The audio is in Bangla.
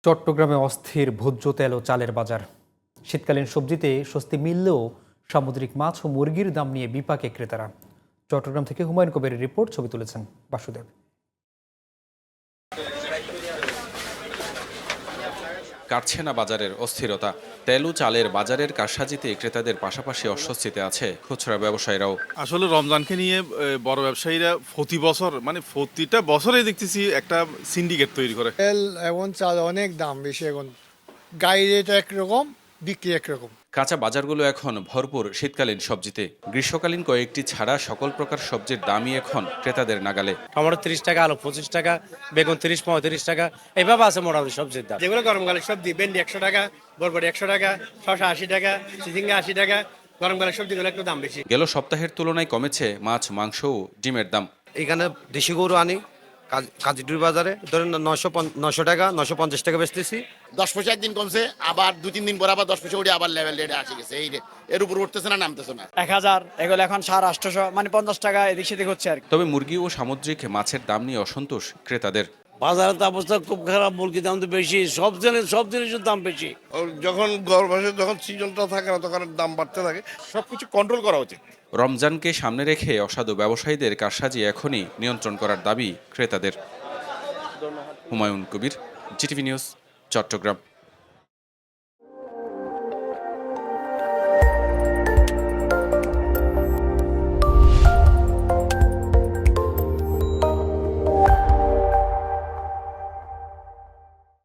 চট্টগ্রামে অস্থির ভোজ্য তেল ও চালের বাজার। শীতকালীন সবজিতে স্বস্তি মিললেও সামুদ্রিক মাছ ও মুরগির দাম নিয়ে বিপাকে ক্রেতারা। চট্টগ্রাম থেকে হুমায়ুন কবিরের রিপোর্ট, ছবি তুলেছেন বাসুদেব। কাটছে না বাজারের অস্থিরতা। তেল ও চালের বাজারের কারসাজিতে ক্রেতাদের পাশাপাশি অস্বস্তিতে আছে খুচরা ব্যবসায়ীরাও। আসলে রমজানকে নিয়ে বড় ব্যবসায়ীরা প্রতিটা বছরে দেখতেছি একটা সিন্ডিকেট তৈরি করে। তেল এবং চাল অনেক দাম বেশি এখন। গাড়ি রেট একরকম, বিক্রি একরকম। কাঁচা বাজারগুলো এখন ভরপুর শীতকালীন সবজিতে। গ্রীষ্মকালীন কয়েকটি ছাড়া সকল প্রকার সবজির দামই এখন ক্রেতাদের নাগালে। টমেটো 30 টাকা, আলু 25 টাকা, বেগুন 30-35 টাকা, এইভাবে আছে মোটামুটি সবজির দাম। যেগুলো গরমকালের সবজি, ভেন্ডি 100 টাকা, বরবটি 100 টাকা, শসা 80 টাকা, চিচিঙ্গা 80 টাকা। গরমকালের সবজিগুলো একটু দাম বেশি। গেল সপ্তাহের তুলনায় কমেছে মাছ, মাংস ও ডিমের দাম। এখানে দেশি গরু আনি কাজীটুর বাজারে, ধরেন 900 টাকা, 950 টাকা বেচতেছি। 10 পয়সা একদিন কমছে, আবার 2-3 দিন পর আবার 10 পয়সা উঠে আবার লেভেল রেটে আসে গেছে। এই রেট এর উপর উঠতেছে না, নামতেছে না। 1000 এগুলো এখন 850, মানে 50 টাকা এদিক সেদিক হচ্ছে আর কি। তবে মুরগি ও সামুদ্রিক মাছের দাম নিয়ে অসন্তোষ ক্রেতাদের। বাজারের অবস্থা খুব খারাপ, মুরগির দাম তো বেশি, সব জিনিসের দাম বেশি। যখন গরম আসে, যখন সিজনটা থাকে না, তখন দাম বাড়তে থাকে। সবকিছু কন্ট্রোল করা উচিত। রমজানকে সামনে রেখে অসাধু ব্যবসায়ীদের কারসাজি এখনই নিয়ন্ত্রণ করার দাবি ক্রেতাদের। Humayun Kabir, GTV news, Chittagong.